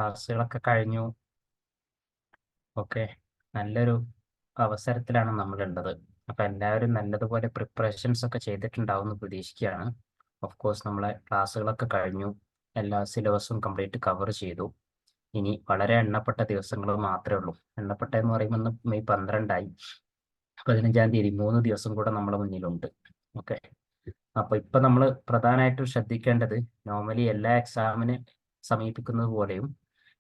ക്ലാസ്സുകളൊക്കെ കഴിഞ്ഞു. ഓക്കെ, നല്ലൊരു അവസരത്തിലാണ് നമ്മളുള്ളത്. അപ്പൊ എല്ലാവരും നല്ലതുപോലെ പ്രിപ്പറേഷൻസ് ഒക്കെ ചെയ്തിട്ടുണ്ടാവും എന്ന് പ്രതീക്ഷിക്കുകയാണ്. ഓഫ് കോഴ്സ് നമ്മളെ ക്ലാസ്സുകളൊക്കെ കഴിഞ്ഞു, എല്ലാ സിലബസും കംപ്ലീറ്റ് കവർ ചെയ്തു. ഇനി വളരെ എണ്ണപ്പെട്ട ദിവസങ്ങൾ മാത്രമേ ഉള്ളൂ. എണ്ണപ്പെട്ട എന്ന് പറയുമ്പോൾ ഇന്ന് മെയ് 12ആയി. 15-ാം തീയതി 3 ദിവസം കൂടെ നമ്മുടെ മുന്നിലുണ്ട്. ഓക്കെ, അപ്പൊ ഇപ്പൊ നമ്മൾ പ്രധാനമായിട്ടും ശ്രദ്ധിക്കേണ്ടത്, നോർമലി എല്ലാ എക്സാമിന് സമീപിക്കുന്നത് പോലെയും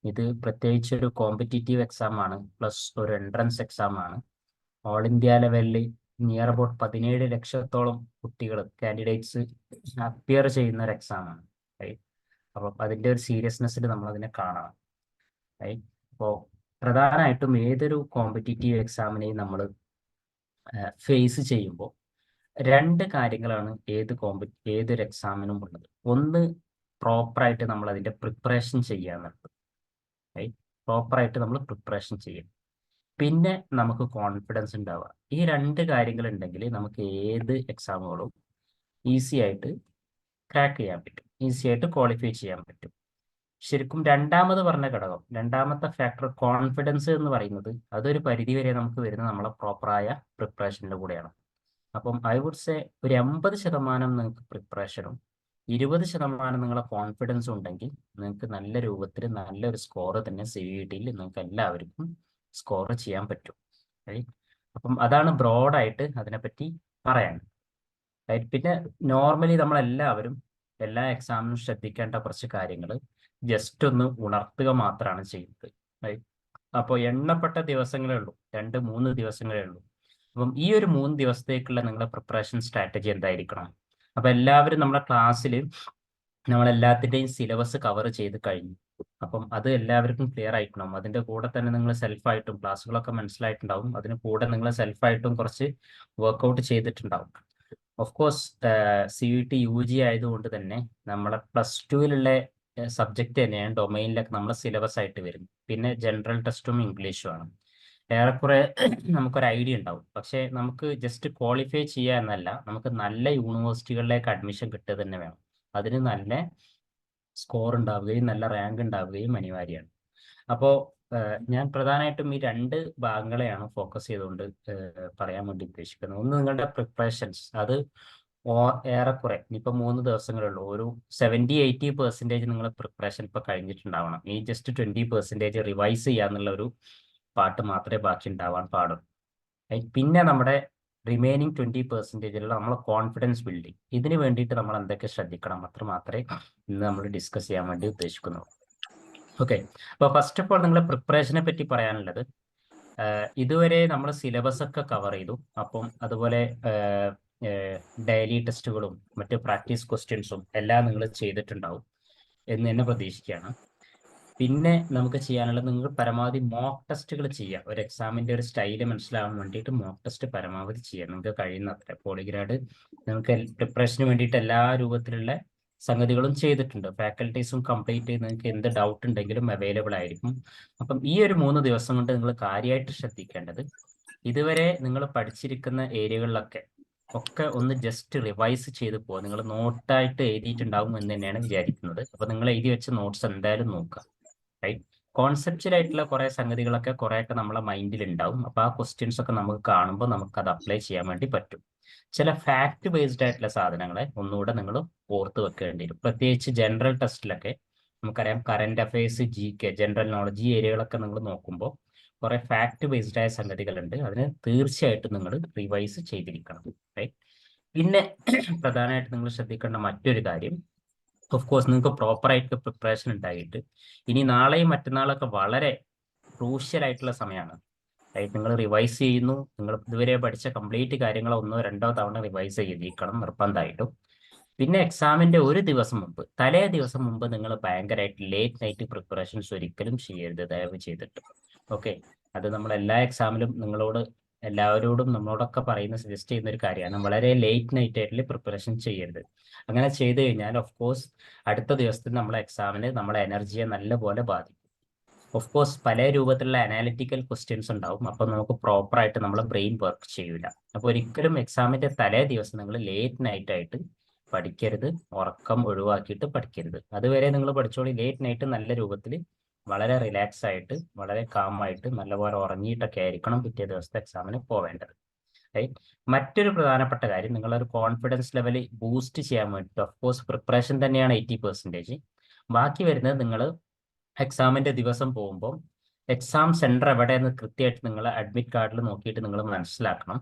ഇത് പ്രത്യേകിച്ച് ഒരു കോമ്പറ്റീറ്റീവ് എക്സാം ആണ്, പ്ലസ് ഒരു എൻട്രൻസ് എക്സാം ആണ്. ഓൾ ഇന്ത്യ ലെവലിൽ നിയർ അബൌട്ട് 17 ലക്ഷത്തോളം കുട്ടികൾ കാൻഡിഡേറ്റ്സ് അപ്പിയർ ചെയ്യുന്ന ഒരു എക്സാം ആണ്. റൈറ്റ്, അപ്പം അതിന്റെ ഒരു സീരിയസ്നെസ്സിൽ നമ്മൾ അതിനെ കാണണം. റൈറ്റ്, അപ്പോൾ പ്രധാനമായിട്ടും ഏതൊരു കോമ്പറ്റീറ്റീവ് എക്സാമിനെയും നമ്മൾ ഫേസ് ചെയ്യുമ്പോൾ രണ്ട് കാര്യങ്ങളാണ് ഏതൊരു എക്സാമിനും ഉള്ളത്. ഒന്ന്, പ്രോപ്പറായിട്ട് നമ്മൾ അതിന്റെ പ്രിപ്പറേഷൻ ചെയ്യുക എന്നുള്ളത്. റൈറ്റ്, പ്രോപ്പറായിട്ട് നമ്മൾ പ്രിപ്പറേഷൻ ചെയ്യും. പിന്നെ നമുക്ക് കോൺഫിഡൻസ് ഉണ്ടാവുക. ഈ രണ്ട് കാര്യങ്ങൾ ഉണ്ടെങ്കിൽ നമുക്ക് ഏത് എക്സാമുകളും ഈസി ആയിട്ട് ക്രാക്ക് ചെയ്യാൻ പറ്റും, ഈസി ആയിട്ട് ക്വാളിഫൈ ചെയ്യാൻ പറ്റും. ശരിക്കും രണ്ടാമത് പറഞ്ഞ ഘടകം, രണ്ടാമത്തെ ഫാക്ടർ കോൺഫിഡൻസ് എന്ന് പറയുന്നത്, അതൊരു പരിധി വരെ നമുക്ക് വരുന്നത് നമ്മളെ പ്രോപ്പറായ പ്രിപ്പറേഷനിലെ കൂടെയാണ്. അപ്പം ഐ വുഡ് സേ ഒരു 80% നിങ്ങൾക്ക് പ്രിപ്പറേഷനും 20% നിങ്ങളെ കോൺഫിഡൻസും ഉണ്ടെങ്കിൽ നിങ്ങൾക്ക് നല്ല രൂപത്തിൽ നല്ലൊരു സ്കോർ തന്നെ CVT-യിൽ നിങ്ങൾക്ക് എല്ലാവർക്കും സ്കോർ ചെയ്യാൻ പറ്റും. റൈറ്റ്, അപ്പം അതാണ് ബ്രോഡായിട്ട് അതിനെപ്പറ്റി പറയാൻ. റൈറ്റ്, പിന്നെ നോർമലി നമ്മളെല്ലാവരും എല്ലാ എക്സാമിനും ശ്രദ്ധിക്കേണ്ട കുറച്ച് കാര്യങ്ങൾ ജസ്റ്റ് ഒന്ന് ഉണർത്തുക മാത്രമാണ് ചെയ്യുന്നത്. റൈറ്റ്, അപ്പോൾ എണ്ണപ്പെട്ട ദിവസങ്ങളേ ഉള്ളൂ, 2-3 ദിവസങ്ങളേ ഉള്ളൂ. അപ്പം ഈ ഒരു 3 ദിവസത്തേക്കുള്ള നിങ്ങളുടെ പ്രിപ്പറേഷൻ സ്ട്രാറ്റജി എന്തായിരിക്കണം? അപ്പൊ എല്ലാവരും നമ്മുടെ ക്ലാസ്സിൽ നമ്മളെല്ലാത്തിൻ്റെയും സിലബസ് കവർ ചെയ്ത് കഴിഞ്ഞു. അപ്പം അത് എല്ലാവർക്കും ക്ലിയർ ആയിട്ടുണ്ടാവും. അതിന്റെ കൂടെ തന്നെ നിങ്ങൾ സെൽഫായിട്ടും ക്ലാസ്സുകളൊക്കെ മനസ്സിലായിട്ടുണ്ടാവും. അതിന് കൂടെ നിങ്ങൾ സെൽഫായിട്ടും കുറച്ച് വർക്കൗട്ട് ചെയ്തിട്ടുണ്ടാവും. ഓഫ് കോഴ്സ് CUT UG ആയതുകൊണ്ട് തന്നെ നമ്മളെ +2-ലുള്ള സബ്ജക്റ്റ് തന്നെയാണ് ഡൊമൈനിലൊക്കെ നമ്മളെ സിലബസ് ആയിട്ട് വരും. പിന്നെ ജനറൽ ടെസ്റ്റും ഇംഗ്ലീഷും ആണ്. ഏറെക്കുറെ നമുക്കൊരു ഐഡിയ ഉണ്ടാവും. പക്ഷേ നമുക്ക് ജസ്റ്റ് ക്വാളിഫൈ ചെയ്യുക എന്നല്ല, നമുക്ക് നല്ല യൂണിവേഴ്സിറ്റികളിലേക്ക് അഡ്മിഷൻ കിട്ടുക തന്നെ വേണം. അതിന് നല്ല സ്കോർ ഉണ്ടാവുകയും നല്ല റാങ്ക് ഉണ്ടാവുകയും അനിവാര്യമാണ്. അപ്പോൾ ഞാൻ പ്രധാനമായിട്ടും ഈ രണ്ട് ഭാഗങ്ങളെയാണ് ഫോക്കസ് ചെയ്തുകൊണ്ട് പറയാൻ വേണ്ടി ഉദ്ദേശിക്കുന്നത്. ഒന്ന്, നിങ്ങളുടെ പ്രിപ്പറേഷൻസ്, അത് ഏറെക്കുറെ ഇനിയിപ്പോൾ 3 ദിവസങ്ങളുള്ളൂ, ഒരു 70-80% നിങ്ങൾ പ്രിപ്പറേഷൻ ഇപ്പോൾ കഴിഞ്ഞിട്ടുണ്ടാവണം. ഈ ജസ്റ്റ് 20% റിവൈസ് ചെയ്യാന്നുള്ള ഒരു പാട്ട് മാത്രമേ ബാക്കി ഉണ്ടാവാൻ പാടുള്ളൂ. പിന്നെ നമ്മുടെ റിമൈനിങ് 20%-ലുള്ള നമ്മളെ കോൺഫിഡൻസ് ബിൽഡിങ്, ഇതിന് വേണ്ടിയിട്ട് നമ്മൾ എന്തൊക്കെ ശ്രദ്ധിക്കണം അത്ര മാത്രമേ ഇന്ന് നമ്മൾ ഡിസ്കസ് ചെയ്യാൻ വേണ്ടി ഉദ്ദേശിക്കുന്നു. ഓക്കെ, അപ്പോൾ ഫസ്റ്റ് ഓഫ് ഓൾ നിങ്ങളെ പ്രിപ്പറേഷനെ പറ്റി പറയാനുള്ളത്, ഇതുവരെ നമ്മൾ സിലബസ് ഒക്കെ കവർ ചെയ്തു. അപ്പം അതുപോലെ ഡെയിലി ടെസ്റ്റുകളും മറ്റ് പ്രാക്ടീസ് ക്വസ്റ്റ്യൻസും എല്ലാം നിങ്ങൾ ചെയ്തിട്ടുണ്ടാവും എന്ന് തന്നെ പ്രതീക്ഷിക്കുകയാണ്. പിന്നെ നമുക്ക് ചെയ്യാനുള്ളത്, നിങ്ങൾ പരമാവധി മോക്ക് ടെസ്റ്റുകൾ ചെയ്യുക. ഒരു എക്സാമിന്റെ ഒരു സ്റ്റൈല് മനസ്സിലാവാൻ വേണ്ടിയിട്ട് മോക്ക് ടെസ്റ്റ് പരമാവധി ചെയ്യുക നിങ്ങൾക്ക് കഴിയുന്നത്ര. പോളിഗ്രാഡ് നിങ്ങൾക്ക് പ്രിപ്പറേഷന് വേണ്ടിയിട്ട് എല്ലാ രൂപത്തിലുള്ള സംഗതികളും ചെയ്തിട്ടുണ്ട്. ഫാക്കൽറ്റീസും കംപ്ലീറ്റ് നിങ്ങൾക്ക് എന്ത് ഡൗട്ട് ഉണ്ടെങ്കിലും അവൈലബിൾ ആയിരിക്കും. അപ്പം ഈ ഒരു 3 ദിവസം കൊണ്ട് നിങ്ങൾ കാര്യമായിട്ട് ശ്രദ്ധിക്കേണ്ടത്, ഇതുവരെ നിങ്ങൾ പഠിച്ചിരിക്കുന്ന ഏരിയകളിലൊക്കെ ഒന്ന് ജസ്റ്റ് റിവൈസ് ചെയ്ത് പോകുക. നിങ്ങൾ നോട്ടായിട്ട് എഴുതിയിട്ടുണ്ടാവും എന്ന് തന്നെയാണ് വിചാരിക്കുന്നത്. അപ്പൊ നിങ്ങൾ എഴുതി വെച്ച നോട്ട്സ് എന്തായാലും നോക്കുക. റൈറ്റ്, കോൺസെപ്ച്വൽ ആയിട്ടുള്ള കുറെ സംഗതികളൊക്കെ കുറെയൊക്കെ നമ്മളെ മൈൻഡിൽ ഉണ്ടാവും. അപ്പൊ ആ ക്വസ്റ്റ്യൻസ് ഒക്കെ നമുക്ക് കാണുമ്പോൾ നമുക്ക് അത് അപ്ലൈ ചെയ്യാൻ വേണ്ടി പറ്റും. ചില ഫാക്ട് ബേസ്ഡ് ആയിട്ടുള്ള സാധനങ്ങളെ ഒന്നുകൂടെ നിങ്ങൾ ഓർത്ത് വെക്കേണ്ടി വരും. പ്രത്യേകിച്ച് ജനറൽ ടെസ്റ്റിലൊക്കെ നമുക്കറിയാം, current affairs, GK, general knowledge, ഈ ഏരിയകളൊക്കെ നിങ്ങൾ നോക്കുമ്പോൾ കുറെ ഫാക്ട് ബേസ്ഡ് ആയ സംഗതികളുണ്ട്. അതിന് തീർച്ചയായിട്ടും നിങ്ങൾ റിവൈസ് ചെയ്തിരിക്കണം. റൈറ്റ്, പിന്നെ പ്രധാനമായിട്ട് നിങ്ങൾ ശ്രദ്ധിക്കേണ്ട മറ്റൊരു കാര്യം, ഓഫ് കോഴ്സ് നിങ്ങൾക്ക് പ്രോപ്പറായിട്ട് പ്രിപ്പറേഷൻ ഉണ്ടായിട്ട് ഇനി നാളെയും മറ്റന്നാളൊക്കെ വളരെ ക്രൂഷ്യൽ ആയിട്ടുള്ള സമയമാണ്. റൈറ്റ്, നിങ്ങൾ റിവൈസ് ചെയ്യുന്നു, നിങ്ങൾ ഇതുവരെ പഠിച്ച കംപ്ലീറ്റ് കാര്യങ്ങൾ 1-2 തവണ റിവൈസ് ചെയ്തിരിക്കണം നിർബന്ധമായിട്ടും. പിന്നെ എക്സാമിന്റെ ഒരു ദിവസം മുമ്പ്, തലേ ദിവസം മുമ്പ് നിങ്ങൾ ഭയങ്കരമായിട്ട് ലേറ്റ് നൈറ്റ് പ്രിപ്പറേഷൻസ് ഒരിക്കലും ചെയ്യരുത്, ദയവ് ചെയ്തിട്ട്. ഓക്കെ, അത് നമ്മൾ എല്ലാ എക്സാമിലും എല്ലാവരോടും നമ്മളോടൊക്കെ സജസ്റ്റ് ചെയ്യുന്ന ഒരു കാര്യമാണ്. വളരെ ലേറ്റ് നൈറ്റ് ആയിട്ടുള്ള പ്രിപ്പറേഷൻ ചെയ്യരുത്. അങ്ങനെ ചെയ്തു കഴിഞ്ഞാൽ ഓഫ് കോഴ്സ് അടുത്ത ദിവസത്തിൽ നമ്മളെ എക്സാമിന് നമ്മളെ എനർജിയെ നല്ലപോലെ ബാധിക്കും. ഓഫ് കോഴ്സ് പല രൂപത്തിലുള്ള അനാലിറ്റിക്കൽ ക്വസ്റ്റ്യൻസ് ഉണ്ടാവും. അപ്പൊ നമുക്ക് പ്രോപ്പറായിട്ട് നമ്മളെ ബ്രെയിൻ വർക്ക് ചെയ്യൂല. അപ്പൊ ഒരിക്കലും എക്സാമിന്റെ തലേ ദിവസം നിങ്ങൾ ലേറ്റ് നൈറ്റ് ആയിട്ട് പഠിക്കരുത്, ഉറക്കം ഒഴിവാക്കിയിട്ട് പഠിക്കരുത്. അതുവരെ നിങ്ങൾ പഠിച്ചോളി, ലേറ്റ് നൈറ്റ് നല്ല രൂപത്തിൽ വളരെ റിലാക്സ് ആയിട്ട് വളരെ കാമായിട്ട് നല്ലപോലെ ഉറങ്ങിയിട്ടൊക്കെ ആയിരിക്കണം പിറ്റേ ദിവസത്തെ എക്സാമിന് പോവേണ്ടത്. റൈറ്റ്. മറ്റൊരു പ്രധാനപ്പെട്ട കാര്യം, നിങ്ങളൊരു കോൺഫിഡൻസ് ലെവൽ ബൂസ്റ്റ് ചെയ്യാൻ വേണ്ടിയിട്ട് ഓഫ് കോഴ്സ് പ്രിപ്പറേഷൻ തന്നെയാണ് 80%. ബാക്കി വരുന്നത് നിങ്ങൾ എക്സാമിന്റെ ദിവസം പോകുമ്പോൾ എക്സാം സെന്റർ എവിടെയെന്ന് കൃത്യമായിട്ട് നിങ്ങൾ അഡ്മിറ്റ് കാർഡിൽ നോക്കിയിട്ട് നിങ്ങൾ മനസ്സിലാക്കണം.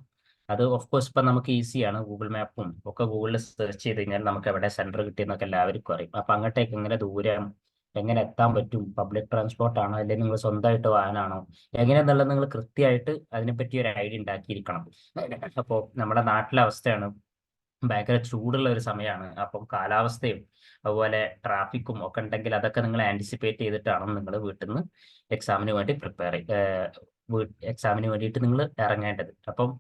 അത് ഓഫ് കോഴ്സ് ഇപ്പം നമുക്ക് ഈസിയാണ്, ഗൂഗിൾ മാപ്പും ഒക്കെ ഗൂഗിളിൽ സെർച്ച് ചെയ്ത് കഴിഞ്ഞാൽ നമുക്ക് എവിടെ സെന്റർ കിട്ടിയെന്നൊക്കെ എല്ലാവർക്കും അറിയും. അപ്പം അങ്ങോട്ടേക്ക് എങ്ങനെ ദൂരം എങ്ങനെ എത്താൻ പറ്റും, പബ്ലിക് ട്രാൻസ്പോർട്ട് ആണോ അല്ലെങ്കിൽ നിങ്ങൾ സ്വന്തമായിട്ട് വാഹനമാണോ എങ്ങനെയാണെന്നുള്ളത് നിങ്ങൾ കൃത്യമായിട്ട് അതിനെപ്പറ്റി ഒരു ഐഡിയ ഉണ്ടാക്കിയിരിക്കണം. അപ്പോൾ നമ്മുടെ നാട്ടിലെ അവസ്ഥയാണ്, ഭയങ്കര ചൂടുള്ള ഒരു സമയമാണ്. അപ്പം കാലാവസ്ഥയും അതുപോലെ ട്രാഫിക്കും ഒക്കെ ഉണ്ടെങ്കിൽ അതൊക്കെ നിങ്ങൾ ആൻറ്റിസിപ്പേറ്റ് ചെയ്തിട്ടാണ് നിങ്ങൾ വീട്ടിൽ നിന്ന് എക്സാമിന് വേണ്ടി എക്സാമിന് വേണ്ടിയിട്ട് നിങ്ങൾ ഇറങ്ങേണ്ടത്. അപ്പം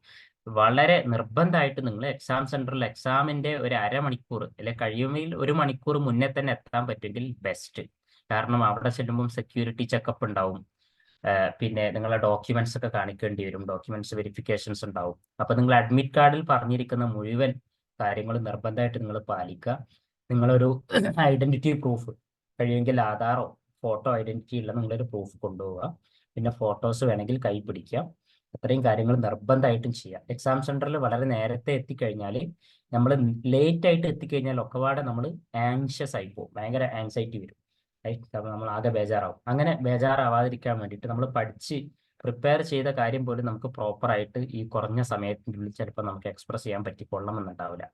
വളരെ നിർബന്ധമായിട്ട് നിങ്ങൾ എക്സാം സെന്ററിൽ എക്സാമിന്റെ ഒരു അരമണിക്കൂർ അല്ലെ കഴിയുമെങ്കിൽ 1 മണിക്കൂർ മുന്നേ തന്നെ എത്താൻ പറ്റുമെങ്കിൽ ബെസ്റ്റ്. കാരണം അവിടെ ചെല്ലുമ്പം സെക്യൂരിറ്റി ചെക്കപ്പ് ഉണ്ടാവും, പിന്നെ നിങ്ങളെ ഡോക്യുമെന്റ്സ് ഒക്കെ കാണിക്കേണ്ടി വരും, ഡോക്യുമെന്റ്സ് വെരിഫിക്കേഷൻസ് ഉണ്ടാവും. അപ്പൊ നിങ്ങൾ അഡ്മിറ്റ് കാർഡിൽ പറഞ്ഞിരിക്കുന്ന മുഴുവൻ കാര്യങ്ങൾ നിർബന്ധമായിട്ട് നിങ്ങൾ പാലിക്കുക. നിങ്ങളൊരു ഐഡന്റിറ്റി പ്രൂഫ്, കഴിയുമെങ്കിൽ ആധാറോ ഫോട്ടോ ഐഡന്റിറ്റി ഉള്ള നിങ്ങളൊരു പ്രൂഫ് കൊണ്ടുപോവുക. പിന്നെ ഫോട്ടോസ് വേണമെങ്കിൽ കൈ പിടിക്കാം. അത്രയും കാര്യങ്ങൾ നിർബന്ധമായിട്ടും ചെയ്യാം. എക്സാം സെന്ററിൽ വളരെ നേരത്തെ എത്തിക്കഴിഞ്ഞാൽ, നമ്മൾ ലേറ്റ് ആയിട്ട് എത്തിക്കഴിഞ്ഞാൽ ഒക്കെപാടെ നമ്മൾ ആങ്ഷ്യസ് ആയി പോകും, ഭയങ്കര ആങ്സൈറ്റി വരും. അപ്പോൾ നമ്മൾ ആകെ ബേജാറാവും. അങ്ങനെ ബേജാറാവാതിരിക്കാൻ വേണ്ടിയിട്ട് നമ്മൾ പഠിച്ച് പ്രിപ്പയർ ചെയ്ത കാര്യം പോലും നമുക്ക് പ്രോപ്പറായിട്ട് ഈ കുറഞ്ഞ സമയത്തിനുള്ളിൽ ചിലപ്പോൾ നമുക്ക് എക്സ്പ്രസ് ചെയ്യാൻ പറ്റിക്കൊള്ളണമെന്നുണ്ടാവില്ല.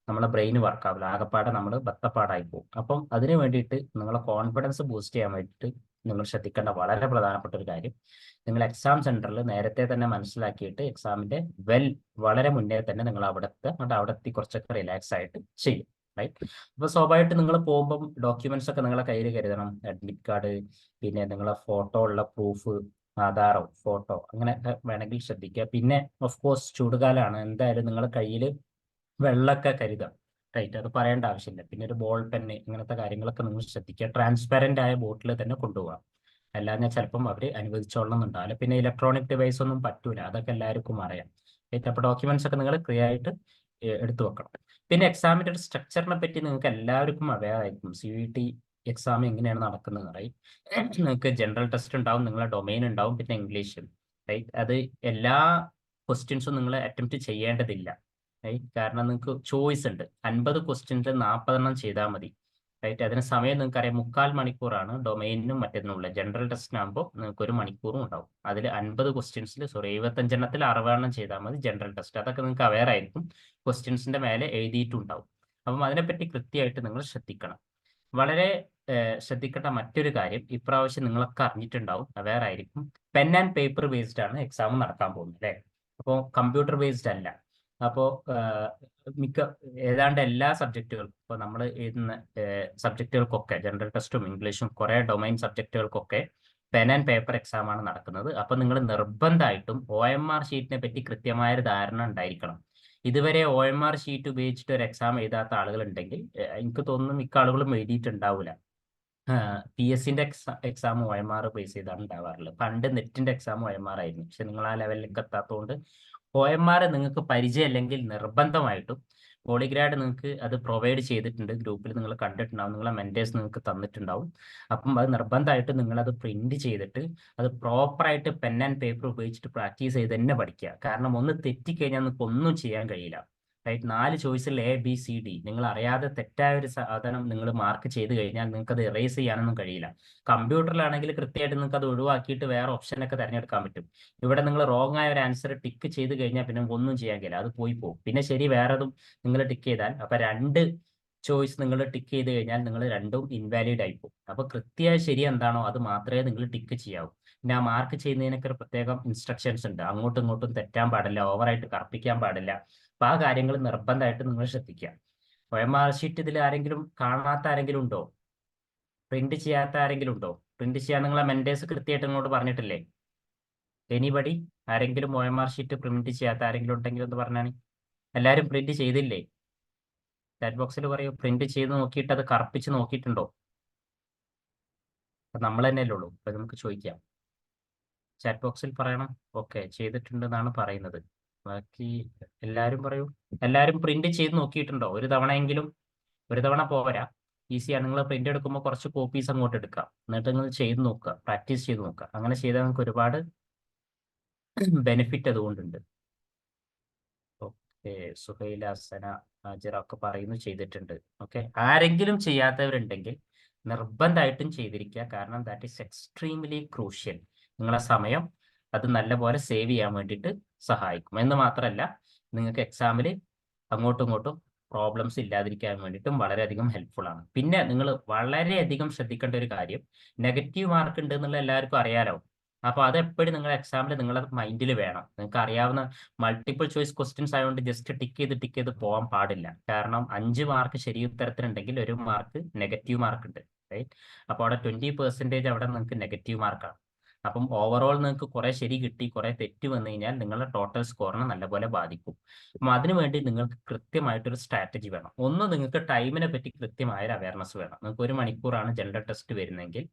നമ്മളെ ബ്രെയിൻ വർക്കാവില്ല, ആകെപ്പാടെ നമ്മൾ ബത്തപ്പാടായി പോകും. അപ്പം അതിന് വേണ്ടിയിട്ട് നിങ്ങളെ കോൺഫിഡൻസ് ബൂസ്റ്റ് ചെയ്യാൻ വേണ്ടിയിട്ട് നിങ്ങൾ ശ്രദ്ധിക്കേണ്ട വളരെ പ്രധാനപ്പെട്ട ഒരു കാര്യം, നിങ്ങൾ എക്സാം സെന്ററിൽ നേരത്തെ തന്നെ മനസ്സിലാക്കിയിട്ട് എക്സാമിന്റെ വളരെ മുന്നേ തന്നെ നിങ്ങൾ അവിടെ എത്തി കുറച്ചൊക്കെ റിലാക്സ് ആയിട്ട് ചെയ്യും. റൈറ്റ്. അപ്പൊ സ്വാഭാവികമായിട്ട് നിങ്ങൾ പോകുമ്പം ഡോക്യുമെന്റ്സ് ഒക്കെ നിങ്ങളെ കയ്യിൽ കരുതണം. അഡ്മിറ്റ് കാർഡ്, പിന്നെ നിങ്ങളെ ഫോട്ടോ ഉള്ള പ്രൂഫ്, ആധാറോ ഫോട്ടോ അങ്ങനെ വേണമെങ്കിൽ ശ്രദ്ധിക്കുക. പിന്നെ ഓഫ് കോഴ്സ് ചൂടുകാലാണ്, എന്തായാലും നിങ്ങളുടെ കയ്യിൽ വെള്ളമൊക്കെ കരുതാം. റൈറ്റ്, അത് പറയേണ്ട ആവശ്യമില്ല. പിന്നെ ഒരു ബോൾ പെന്ന് ഇങ്ങനത്തെ കാര്യങ്ങളൊക്കെ നിങ്ങൾ ശ്രദ്ധിക്കുക. ട്രാൻസ്പെറന്റ് ആയ ബോട്ടിൽ തന്നെ കൊണ്ടുപോകാം, അല്ലാതെ ചിലപ്പം അവർ അനുവദിച്ചോളണം എന്നുണ്ടാവില്ല. പിന്നെ ഇലക്ട്രോണിക് ഡിവൈസ് ഒന്നും പറ്റൂല, അതൊക്കെ എല്ലാവർക്കും അറിയാം. റൈറ്റ്. അപ്പോൾ ഡോക്യുമെന്റ്സ് ഒക്കെ നിങ്ങൾ ക്ലിയർ ആയിട്ട് എടുത്തു വെക്കണം. പിന്നെ എക്സാമിന്റെ ഒരു സ്ട്രക്ചറിനെ പറ്റി നിങ്ങൾക്ക് എല്ലാവർക്കും അറിയാമായിരിക്കും. CVT എക്സാം എങ്ങനെയാണ് നടക്കുന്നത്. റൈറ്റ്. നിങ്ങൾക്ക് ജനറൽ ടെസ്റ്റ് ഉണ്ടാവും, നിങ്ങളെ ഡൊമൈൻ ഉണ്ടാവും, പിന്നെ ഇംഗ്ലീഷും. റൈറ്റ്. അത് എല്ലാ ക്വസ്റ്റ്യൻസും നിങ്ങൾ അറ്റംപ്റ്റ് ചെയ്യേണ്ടതില്ല. റൈറ്റ്. കാരണം നിങ്ങൾക്ക് ചോയ്സ് ഉണ്ട്. 50 ക്വസ്റ്റ്യൻസ് 40 ചെയ്താൽ മതി. റൈറ്റ്. അതിന് സമയം നിങ്ങൾക്ക് അറിയാം, 3/4 മണിക്കൂറാണ് ഡൊമൈനിനും മറ്റേതിനുള്ള. ജനറൽ ടെസ്റ്റിനാകുമ്പോൾ നിങ്ങൾക്ക് 1 മണിക്കൂറും ഉണ്ടാവും. അതിൽ 50 ക്വസ്റ്റ്യൻസിൽ 75 60 ചെയ്താൽ മതി ജനറൽ ടെസ്റ്റ്. അതൊക്കെ നിങ്ങൾക്ക് അവെയർ ആയിരിക്കും, ക്വസ്റ്റ്യൻസിന്റെ മേലെ എഴുതിയിട്ടുണ്ടാവും. അപ്പം അതിനെപ്പറ്റി കൃത്യമായിട്ട് നിങ്ങൾ ശ്രദ്ധിക്കണം. വളരെ ശ്രദ്ധിക്കേണ്ട മറ്റൊരു കാര്യം, ഇപ്രാവശ്യം നിങ്ങളൊക്കെ അറിഞ്ഞിട്ടുണ്ടാവും, അവെയർ ആയിരിക്കും, പെൻ ആൻഡ് പേപ്പർ ബേസ്ഡ് ആണ് എക്സാം നടക്കാൻ പോകുന്നത് അല്ലേ. അപ്പോൾ കമ്പ്യൂട്ടർ ബേസ്ഡ് അല്ല. അപ്പോൾ ഏതാണ്ട് എല്ലാ സബ്ജക്റ്റുകൾക്കും, ഇപ്പോൾ നമ്മൾ എഴുതുന്ന സബ്ജക്റ്റുകൾക്കൊക്കെ, ജനറൽ ടെസ്റ്റും ഇംഗ്ലീഷും കുറേ ഡൊമൈൻ സബ്ജക്റ്റുകൾക്കൊക്കെ പെൻ ആൻഡ് പേപ്പർ എക്സാം ആണ് നടക്കുന്നത്. അപ്പോൾ നിങ്ങൾ നിർബന്ധമായിട്ടും OMR ഷീറ്റിനെ പറ്റി കൃത്യമായൊരു ധാരണ ഉണ്ടായിരിക്കണം. ഇതുവരെ OMR ഷീറ്റ് ഉപയോഗിച്ചിട്ട് ഒരു എക്സാം എഴുതാത്ത ആളുകളുണ്ടെങ്കിൽ എനിക്ക് തോന്നുന്നു മിക്ക ആളുകളും എഴുതിയിട്ടുണ്ടാവില്ല. PSCന്റെ എക്സാം OMR ബേസ് ചെയ്താണ് ഉണ്ടാവാറുള്ളത്. പണ്ട് നെറ്റിന്റെ എക്സാം OMR ആയിരുന്നു. പക്ഷെ നിങ്ങൾ ആ ലെവലിലേക്ക് എത്താത്തതുകൊണ്ട് OMR നിങ്ങൾക്ക് പരിചയം അല്ലെങ്കിൽ നിർബന്ധമായിട്ടും പോളിഗ്രാഡ് നിങ്ങൾക്ക് അത് പ്രൊവൈഡ് ചെയ്തിട്ടുണ്ട്. ഗ്രൂപ്പിൽ നിങ്ങൾ കണ്ടിട്ടുണ്ടാവും, നിങ്ങളെ മെന്റേഴ്സ് നിങ്ങൾക്ക് തന്നിട്ടുണ്ടാവും. അപ്പം അത് നിർബന്ധമായിട്ട് നിങ്ങളത് പ്രിന്റ് ചെയ്തിട്ട് അത് പ്രോപ്പറായിട്ട് പെൻ ആൻഡ് പേപ്പർ ഉപയോഗിച്ചിട്ട് പ്രാക്ടീസ് ചെയ്ത് തന്നെ പഠിക്കുക. കാരണം ഒന്ന് തെറ്റിക്കഴിഞ്ഞാൽ നിങ്ങൾക്ക് ഒന്നും ചെയ്യാൻ കഴിയില്ല. റൈറ്റ്. 4 ചോയ്സിൽ ABCD നിങ്ങൾ അറിയാതെ തെറ്റായ ഒരു സാധനം നിങ്ങൾ മാർക്ക് ചെയ്ത് കഴിഞ്ഞാൽ നിങ്ങൾക്ക് അത് എറേസ് ചെയ്യാനൊന്നും കഴിയില്ല. കമ്പ്യൂട്ടറിലാണെങ്കിൽ കൃത്യമായിട്ട് നിങ്ങൾക്ക് അത് ഒഴിവാക്കിയിട്ട് വേറെ ഓപ്ഷനൊക്കെ തിരഞ്ഞെടുക്കാൻ പറ്റും. ഇവിടെ നിങ്ങൾ റോങ് ആയ ഒരു ആൻസർ ടിക്ക് ചെയ്ത് കഴിഞ്ഞാൽ പിന്നെ ഒന്നും ചെയ്യാൻ കഴിയില്ല, അത് പോയി പോകും. പിന്നെ ശരി വേറെതും നിങ്ങൾ ടിക്ക് ചെയ്താൽ, അപ്പൊ 2 ചോയ്സ് നിങ്ങൾ ടിക്ക് ചെയ്ത് കഴിഞ്ഞാൽ നിങ്ങൾ രണ്ടും ഇൻവാലിഡ് ആയി പോകും. അപ്പൊ കൃത്യമായി ശരി എന്താണോ അത് മാത്രമേ നിങ്ങൾ ടിക്ക് ചെയ്യാവൂ. പിന്നെ ആ മാർക്ക് ചെയ്യുന്നതിനൊക്കെ ഒരു പ്രത്യേകം ഇൻസ്ട്രക്ഷൻസ് ഉണ്ട്. അങ്ങോട്ടും ഇങ്ങോട്ടും തെറ്റാൻ പാടില്ല, ഓവറായിട്ട് കർപ്പിക്കാൻ പാടില്ല. അപ്പൊ ആ കാര്യങ്ങൾ നിർബന്ധമായിട്ട് നിങ്ങൾ ശ്രദ്ധിക്കുക. OMR ഷീറ്റ് ഇതിൽ ആരെങ്കിലും കാണാത്ത ആരെങ്കിലും ഉണ്ടോ? പ്രിന്റ് ചെയ്യാത്ത ആരെങ്കിലും ഉണ്ടോ? പ്രിന്റ് ചെയ്യാൻ നിങ്ങളെ മെന്റേഴ്സ് കൃത്യമായിട്ട് നിങ്ങളോട് പറഞ്ഞിട്ടില്ലേ? എനിബഡി? ആരെങ്കിലും OMR ഷീറ്റ് പ്രിന്റ് ചെയ്യാത്ത ആരെങ്കിലും ഉണ്ടെങ്കിൽ ഒന്ന് പറഞ്ഞാൽ. എല്ലാവരും പ്രിന്റ് ചെയ്തില്ലേ? ചാറ്റ് ബോക്സിൽ പറയൂ, പ്രിന്റ് ചെയ്ത് നോക്കിയിട്ട് അത് കറുപ്പിച്ച് നോക്കിയിട്ടുണ്ടോ? നമ്മൾ തന്നെയല്ലേ ഉള്ളൂ, അപ്പൊ നമുക്ക് ചോദിക്കാം. ചാറ്റ് ബോക്സിൽ പറയണം. ഓക്കെ, ചെയ്തിട്ടുണ്ടെന്നാണ് പറയുന്നത്. ബാക്കി എല്ലാവരും പറയൂ. എല്ലാവരും പ്രിന്റ് ചെയ്ത് നോക്കിയിട്ടുണ്ടോ? ഒരു തവണയെങ്കിലും. ഒരു തവണ പോരാ, ഈസിയാണ്. നിങ്ങൾ പ്രിന്റ് എടുക്കുമ്പോൾ കുറച്ച് കോപ്പീസ് അങ്ങോട്ട് എടുക്കാം, എന്നിട്ട് നിങ്ങൾ ചെയ്ത് നോക്കുക, പ്രാക്ടീസ് ചെയ്ത് നോക്കുക. അങ്ങനെ ചെയ്താൽ നിങ്ങൾക്ക് ഒരുപാട് ബെനിഫിറ്റ് അതുകൊണ്ടുണ്ട്. ഓക്കെ, സുഹൈല, ഹസന, ഹാജിറ ഒക്കെ പറയുന്നു ചെയ്തിട്ടുണ്ട്. ഓക്കെ, ആരെങ്കിലും ചെയ്യാത്തവരുണ്ടെങ്കിൽ നിർബന്ധമായിട്ടും ചെയ്തിരിക്കുക. കാരണം ദാറ്റ് ഈസ് എക്സ്ട്രീംലി ക്രൂഷ്യൽ. നിങ്ങളെ സമയം അത് നല്ലപോലെ സേവ് ചെയ്യാൻ വേണ്ടിയിട്ട് സഹായിക്കും. എന്ന് മാത്രമല്ല, നിങ്ങൾക്ക് എക്സാമിൽ അങ്ങോട്ടും ഇങ്ങോട്ടും പ്രോബ്ലംസ് ഇല്ലാതിരിക്കാൻ വേണ്ടിയിട്ടും വളരെയധികം ഹെൽപ്ഫുൾ ആണ്. പിന്നെ നിങ്ങൾ വളരെയധികം ശ്രദ്ധിക്കേണ്ട ഒരു കാര്യം, നെഗറ്റീവ് മാർക്ക് ഉണ്ട് എന്നുള്ള എല്ലാവർക്കും അറിയാലോ. അപ്പോൾ അതെപ്പോഴും നിങ്ങളുടെ എക്സാമിൽ നിങ്ങളുടെ മൈൻഡിൽ വേണം. നിങ്ങൾക്ക് അറിയാവുന്ന മൾട്ടിപ്പിൾ ചോയ്സ് ക്വസ്റ്റ്യൻസ് ആയതുകൊണ്ട് ജസ്റ്റ് ടിക്ക് ചെയ്ത് പോകാൻ പാടില്ല. കാരണം 5 മാർക്ക് ശരി ഉത്തരത്തിനുണ്ടെങ്കിൽ 1 മാർക്ക് നെഗറ്റീവ് മാർക്ക് ഉണ്ട്, റൈറ്റ്? അപ്പോൾ അവിടെ 20% അവിടെ നിങ്ങൾക്ക് നെഗറ്റീവ് മാർക്കാണ്. അപ്പം ഓവറോൾ നിങ്ങൾക്ക് കുറെ ശരി കിട്ടി, കുറെ തെറ്റ് വന്നു കഴിഞ്ഞാൽ നിങ്ങളുടെ ടോട്ടൽ സ്കോറിനെ നല്ലപോലെ ബാധിക്കും. അപ്പം അതിനുവേണ്ടി നിങ്ങൾക്ക് കൃത്യമായിട്ടൊരു സ്ട്രാറ്റജി വേണം. ഒന്ന്, നിങ്ങൾക്ക് ടൈമിനെ പറ്റി കൃത്യമായ ഒരു അവയർനെസ് വേണം. നിങ്ങൾക്ക് 1 മണിക്കൂറാണ് ജനറൽ ടെസ്റ്റ് വരുന്നതെങ്കിൽ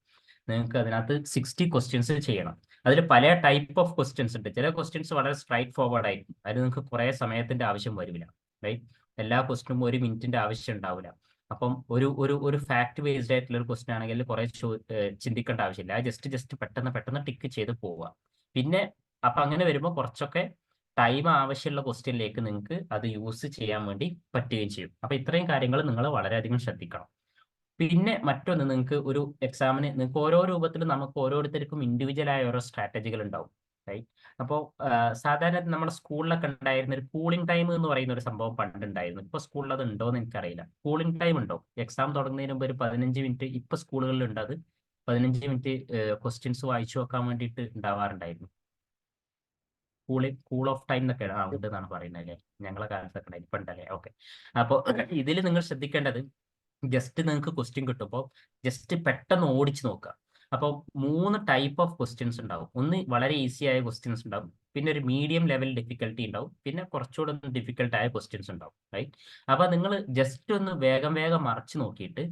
നിങ്ങൾക്ക് അതിനകത്ത് 60 ക്വസ്റ്റ്യൻസ് ചെയ്യണം. അതിൽ പല ടൈപ്പ് ഓഫ് ക്വസ്റ്റ്യൻസ് ഉണ്ട്. ചില ക്വസ്റ്റ്യൻസ് വളരെ സ്ട്രൈറ്റ് ഫോർവേഡ് ആയിരിക്കും, അതിൽ നിങ്ങൾക്ക് കുറെ സമയത്തിന്റെ ആവശ്യം വരില്ല, റൈറ്റ്? എല്ലാ ക്വസ്റ്റിനും 1 മിനിറ്റിന്റെ ആവശ്യം ഉണ്ടാവില്ല. അപ്പം ഒരു ഫാക്ട് ബേസ്ഡ് ആയിട്ടുള്ള ഒരു ക്വസ്റ്റൻ ആണെങ്കിൽ കുറെ ചിന്തിക്കേണ്ട ആവശ്യമില്ല. ജസ്റ്റ് പെട്ടെന്ന് ടിക്ക് ചെയ്ത് പോവുക. പിന്നെ അപ്പൊ അങ്ങനെ വരുമ്പോൾ കുറച്ചൊക്കെ ടൈം ആവശ്യമുള്ള ക്വസ്റ്റ്യനിലേക്ക് നിങ്ങൾക്ക് അത് യൂസ് ചെയ്യാൻ വേണ്ടി പറ്റുകയും ചെയ്യും. അപ്പൊ ഇത്രയും കാര്യങ്ങൾ നിങ്ങൾ വളരെയധികം ശ്രദ്ധിക്കണം. പിന്നെ മറ്റൊന്ന്, നിങ്ങൾക്ക് ഒരു എക്സാമിന് നിങ്ങൾക്ക് ഓരോ രൂപത്തിൽ നമുക്ക് ഓരോരുത്തർക്കും ഇൻഡിവിജ്വൽ ആയ ഓരോ സ്ട്രാറ്റജികൾ ഉണ്ടാവും, റൈറ്റ്? അപ്പോൾ സാധാരണ നമ്മുടെ സ്കൂളിലൊക്കെ ഉണ്ടായിരുന്ന ഒരു കൂളിംഗ് ടൈം എന്ന് പറയുന്ന ഒരു സംഭവം പണ്ടുണ്ടായിരുന്നു. ഇപ്പൊ സ്കൂളിൽ അത് ഉണ്ടോ എന്ന് എനിക്കറിയില്ല. കൂളിംഗ് ടൈം ഉണ്ടോ? എക്സാം തുടങ്ങുന്നതിന് മുമ്പ് ഒരു 15 മിനിറ്റ്, ഇപ്പൊ സ്കൂളുകളിൽ ഉണ്ട് അത്. 15 മിനിറ്റ് ക്വസ്റ്റ്യൻസ് വായിച്ചു നോക്കാൻ വേണ്ടിയിട്ട് ഉണ്ടാവാറുണ്ടായിരുന്നു. കൂൾ ഓഫ് ടൈം എന്നൊക്കെ ഉണ്ട് എന്നാണ് പറയുന്നത് അല്ലേ? ഞങ്ങളെ കാലത്തൊക്കെ ഉണ്ടായി, ഇപ്പൊ ഉണ്ടല്ലേ? ഓക്കെ. അപ്പോൾ ഇതിൽ നിങ്ങൾ ശ്രദ്ധിക്കേണ്ടത്, ജസ്റ്റ് നിങ്ങൾക്ക് ക്വസ്റ്റ്യൻ കിട്ടുമ്പോൾ ജസ്റ്റ് പെട്ടെന്ന് ഓടിച്ചു നോക്കുക. അപ്പോൾ 3 ടൈപ്പ് ഓഫ് ക്വസ്റ്റ്യൻസ് ഉണ്ടാവും. ഒന്ന് വളരെ ഈസി ആയ ക്വസ്റ്റ്യൻസ് ഉണ്ടാവും, പിന്നെ ഒരു മീഡിയം ലെവൽ ഡിഫിക്കൽട്ടി ഉണ്ടാവും, പിന്നെ കുറച്ചുകൂടെ ഡിഫിക്കൽട്ട് ആയ ക്വസ്റ്റ്യൻസ് ഉണ്ടാവും, റൈറ്റ്? അപ്പൊ നിങ്ങൾ ജസ്റ്റ് ഒന്ന് വേഗം മറിച്ച് നോക്കിയിട്ട്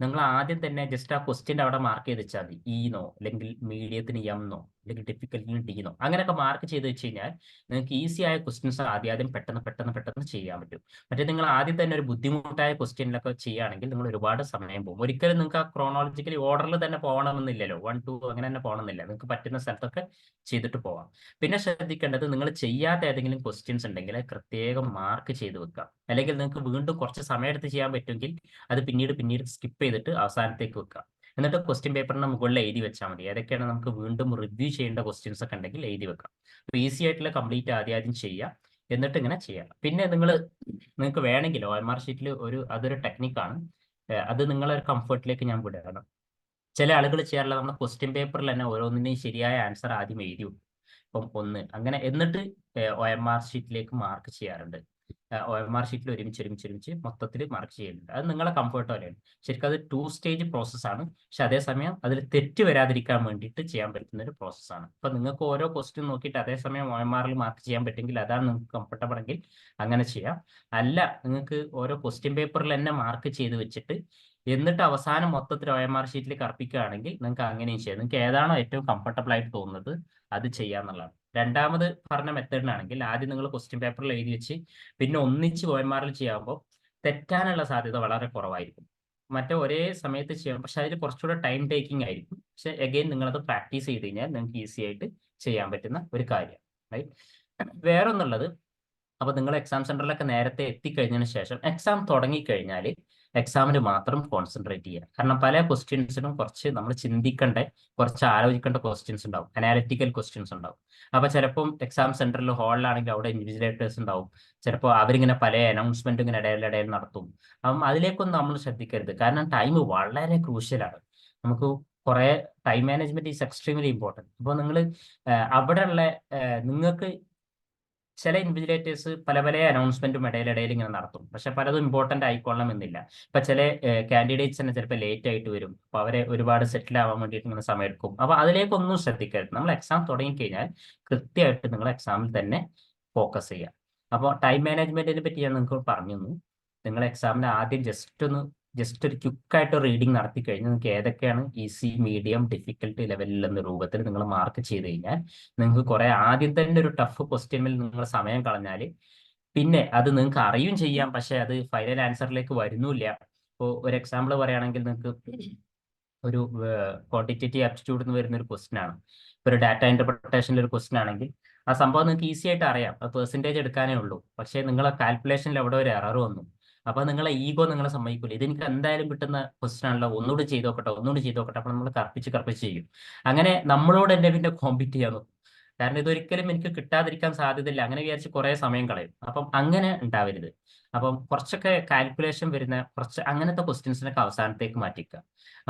നിങ്ങൾ ആദ്യം തന്നെ ജസ്റ്റ് ആ ക്വസ്റ്റ്യൻ്റെ അവിടെ മാർക്ക് ചെയ്ത് വെച്ചാൽ മതി. ഇന്നോ, അല്ലെങ്കിൽ മീഡിയത്തിന് എംന്നോ, അല്ലെങ്കിൽ ഡിഫിക്കൽറ്റിന് ഡിന്നോ, അങ്ങനെയൊക്കെ മാർക്ക് ചെയ്ത് വെച്ച് കഴിഞ്ഞാൽ നിങ്ങൾക്ക് ഈസി ആയ ക്വസ്റ്റ്യൻസ് ആദ്യം പെട്ടെന്ന് ചെയ്യാൻ പറ്റും. മറ്റേ നിങ്ങൾ ആദ്യം തന്നെ ഒരു ബുദ്ധിമുട്ടായ ക്വസ്റ്റ്യനിലൊക്കെ ചെയ്യുകയാണെങ്കിൽ നിങ്ങൾ ഒരുപാട് സമയം പോകും. ഒരിക്കലും നിങ്ങൾക്ക് ആ ക്രോണോളജിക്കലി ഓർഡറിൽ തന്നെ പോകണമെന്നില്ലല്ലോ, 1 2 അങ്ങനെ തന്നെ പോകണമെന്നില്ല. നിങ്ങൾക്ക് പറ്റുന്ന സ്ഥലത്തൊക്കെ ചെയ്തിട്ട് പോവാം. പിന്നെ ശ്രദ്ധിക്കേണ്ടത്, നിങ്ങൾ ചെയ്യാത്ത ഏതെങ്കിലും ക്വസ്റ്റ്യൻസ് ഉണ്ടെങ്കിൽ പ്രത്യേകം മാർക്ക് ചെയ്ത് വെക്കുക. അല്ലെങ്കിൽ നിങ്ങൾക്ക് വീണ്ടും കുറച്ച് സമയം എടുത്ത് ചെയ്യാൻ പറ്റുമെങ്കിൽ അത് പിന്നീട് സ്കിപ്പ് ചെയ്തിട്ട് അവസാനത്തേക്ക് വെക്കുക. എന്നിട്ട് ക്വസ്റ്റ്യൻ പേപ്പറിന് മുകളിൽ എഴുതി വെച്ചാൽ മതി. ഏതൊക്കെയാണ് നമുക്ക് വീണ്ടും റിവ്യൂ ചെയ്യേണ്ട ക്വസ്റ്റ്യൻസ് ഒക്കെ ഉണ്ടെങ്കിൽ എഴുതി വെക്കാം. അപ്പോൾ ഈസി ആയിട്ടുള്ള കംപ്ലീറ്റ് ആദ്യം ചെയ്യുക, എന്നിട്ട് ഇങ്ങനെ ചെയ്യാം. പിന്നെ നിങ്ങൾക്ക് വേണമെങ്കിൽ OMR ഷീറ്റിൽ അതൊരു ടെക്നിക്കാണ്. അത് നിങ്ങളൊരു കംഫർട്ടിലേക്ക് ഞാൻ വിടുകയാണ്. ചില ആളുകൾ ചെയ്യാറില്ല, നമ്മുടെ ക്വസ്റ്റ്യൻ പേപ്പറിൽ തന്നെ ഓരോന്നിനെയും ശരിയായ ആൻസർ ആദ്യം എഴുതി വെക്കും. ഇപ്പം 1 അങ്ങനെ, എന്നിട്ട് OMR ഷീറ്റിലേക്ക് മാർക്ക് ചെയ്യാറുണ്ട്. OMR ഷീറ്റിൽ ഒരുമിച്ച് മൊത്തത്തിൽ മാർക്ക് ചെയ്യുന്നുണ്ട്. അത് നിങ്ങളെ കംഫർട്ട് പോലെയാണ്. ശരിക്കും അത് 2 സ്റ്റേജ് പ്രോസസ്സാണ്. പക്ഷെ അതേസമയം അതിൽ തെറ്റ് വരാതിരിക്കാൻ വേണ്ടിയിട്ട് ചെയ്യാൻ പറ്റുന്ന ഒരു പ്രോസസ്സാണ്. അപ്പൊ നിങ്ങൾക്ക് ഓരോ ക്വസ്റ്റ്യൻ നോക്കിയിട്ട് അതേസമയം OMRൽ മാർക്ക് ചെയ്യാൻ പറ്റുമെങ്കിൽ, അതാണ് നിങ്ങൾക്ക് കംഫർട്ടബിൾ എങ്കിൽ അങ്ങനെ ചെയ്യാം. അല്ല, നിങ്ങൾക്ക് ഓരോ ക്വസ്റ്റ്യൻ പേപ്പറിൽ തന്നെ മാർക്ക് ചെയ്ത് വെച്ചിട്ട് എന്നിട്ട് അവസാനം മൊത്തത്തിൽ OMR ഷീറ്റിൽ കറുപ്പിക്കുകയാണെങ്കിൽ നിങ്ങൾക്ക് അങ്ങനെയും ചെയ്യാം. നിങ്ങൾക്ക് ഏതാണോ ഏറ്റവും കംഫർട്ടബിൾ ആയിട്ട് തോന്നുന്നത് അത് ചെയ്യാന്നുള്ളതാണ്. രണ്ടാമത് പറഞ്ഞ മെത്തേഡിനാണെങ്കിൽ ആദ്യം നിങ്ങൾ ക്വസ്റ്റ്യൻ പേപ്പറിൽ എഴുതി വെച്ച് പിന്നെ ഒന്നിച്ച് OMRൽ ചെയ്യുമ്പോൾ തെറ്റാനുള്ള സാധ്യത വളരെ കുറവായിരിക്കും. മറ്റേ ഒരേ സമയത്ത് ചെയ്യാം, പക്ഷെ അതിൽ കുറച്ചുകൂടെ ടൈം ടേക്കിംഗ് ആയിരിക്കും. പക്ഷെ അഗെയിൻ നിങ്ങളത് പ്രാക്ടീസ് ചെയ്ത് കഴിഞ്ഞാൽ നിങ്ങൾക്ക് ഈസി ആയിട്ട് ചെയ്യാൻ പറ്റുന്ന ഒരു കാര്യം, റൈറ്റ്? വേറൊന്നുള്ളത്, അപ്പോൾ നിങ്ങൾ എക്സാം സെന്ററിലൊക്കെ നേരത്തെ എത്തിക്കഴിഞ്ഞതിന് ശേഷം എക്സാം തുടങ്ങിക്കഴിഞ്ഞാൽ എക്സാമിന് മാത്രം കോൺസെൻട്രേറ്റ് ചെയ്യുക. കാരണം പല ക്വസ്റ്റ്യൻസിനും കുറച്ച് നമ്മൾ ചിന്തിക്കേണ്ട, കുറച്ച് ആലോചിക്കേണ്ട ക്വസ്റ്റ്യൻസ് ഉണ്ടാവും, അനാലിറ്റിക്കൽ ക്വസ്റ്റ്യൻസ് ഉണ്ടാവും. അപ്പോൾ ചിലപ്പം എക്സാം സെന്ററിൽ ഹാളിലാണെങ്കിൽ അവിടെ ഇൻവിജിലേറ്റേഴ്സ് ഉണ്ടാവും. ചിലപ്പോൾ അവരിങ്ങനെ പല അനൗൺസ്മെന്റ് ഇങ്ങനെ ഇടയിൽ നടത്തും. അപ്പം അതിലേക്കൊന്നും നമ്മൾ ശ്രദ്ധിക്കരുത്. കാരണം ടൈം വളരെ ക്രൂഷ്യലാണ്. നമുക്ക് കുറെ time management is extremely important. അപ്പോൾ നിങ്ങൾ അവിടെയുള്ള നിങ്ങൾക്ക് ചില ഇൻവിജിലേറ്റേഴ്സ് പല അനൗൺസ്മെന്റും ഇടയിൽ ഇങ്ങനെ നടത്തും. പക്ഷെ പലതും ഇമ്പോർട്ടന്റ് ആയിക്കൊള്ളണം എന്നില്ല. ഇപ്പൊ ചില കാൻഡിഡേറ്റ്സ് തന്നെ ചിലപ്പോൾ ലേറ്റ് ആയിട്ട് വരും. അപ്പൊ അവരെ ഒരുപാട് സെറ്റിൽ ആവാൻ വേണ്ടിയിട്ട് ഇങ്ങനെ സമയം എടുക്കും. അപ്പൊ അതിലേക്കൊന്നും ശ്രദ്ധിക്കരുത്. നമ്മൾ എക്സാം തുടങ്ങിക്കഴിഞ്ഞാൽ കൃത്യമായിട്ട് നിങ്ങൾ എക്സാമിൽ തന്നെ ഫോക്കസ് ചെയ്യുക. അപ്പോൾ ടൈം മാനേജ്മെന്റിനെ പറ്റി ഞാൻ നിങ്ങൾക്ക് പറഞ്ഞു തന്നു. നിങ്ങൾ എക്സാമിന് ആദ്യം ജസ്റ്റ് ഒരു ക്വിക്കായിട്ട് റീഡിങ് നടത്തി കഴിഞ്ഞാൽ നിങ്ങൾക്ക് ഏതൊക്കെയാണ് ഈസി, മീഡിയം, ഡിഫിക്കൽട്ട് ലെവലിൽ എന്ന രൂപത്തിൽ നിങ്ങൾ മാർക്ക് ചെയ്ത് കഴിഞ്ഞാൽ നിങ്ങൾക്ക് കുറെ ആദ്യം തന്നെ ഒരു ടഫ് ക്വസ്റ്റ്യനിൽ നിങ്ങൾ സമയം കളഞ്ഞാൽ പിന്നെ അത് നിങ്ങൾക്ക് അറിയും ചെയ്യാം, പക്ഷെ അത് ഫൈനൽ ആൻസറിലേക്ക് വരുന്നില്ല. ഇപ്പോൾ ഒരു എക്സാമ്പിൾ പറയുകയാണെങ്കിൽ നിങ്ങൾക്ക് ഒരു ക്വാണ്ടിറ്റേറ്റീവ് ആപ്റ്റിറ്റ്യൂഡ് എന്ന് വരുന്ന ഒരു ക്വസ്റ്റൻ ആണ്. ഇപ്പോൾ ഒരു ഡാറ്റ ഇന്റർപ്രിട്ടേഷനിൽ ഒരു ക്വസ്റ്റൻ ആണെങ്കിൽ ആ സംഭവം നിങ്ങൾക്ക് ഈസി ആയിട്ട് അറിയാം, അത് പെർസെൻറ്റേജ് എടുക്കാനേ ഉള്ളൂ. പക്ഷേ നിങ്ങളെ കാൽക്കുലേഷനിൽ എവിടെ ഒരു എറർ വന്നു, അപ്പോൾ നിങ്ങളെ ഈഗോ നിങ്ങളെ സമ്മതിക്കില്ല. ഇതെനിക്ക് എന്തായാലും കിട്ടുന്ന ക്വസ്റ്റൻ ആണല്ലോ, ഒന്നുകൂടി ചെയ്ത് നോക്കട്ടെ, ഒന്നുകൂടി ചെയ്ത് നോക്കട്ടെ. അപ്പോൾ നമ്മൾ കർപ്പിച്ച് ചെയ്യും. അങ്ങനെ നമ്മളോട് എന്നെ പിന്നെ കോമ്പീറ്റ് ചെയ്യാൻ നോക്കും. കാരണം ഇതൊരിക്കലും എനിക്ക് കിട്ടാതിരിക്കാൻ സാധ്യതയില്ല, അങ്ങനെ വിചാരിച്ച് കുറേ സമയം കളയും. അപ്പം അങ്ങനെ ഉണ്ടാവരുത്. അപ്പം കുറച്ചൊക്കെ കാൽക്കുലേഷൻ വരുന്ന കുറച്ച് അങ്ങനത്തെ ക്വസ്റ്റ്യൻസിനൊക്കെ അവസാനത്തേക്ക് മാറ്റിക്കുക.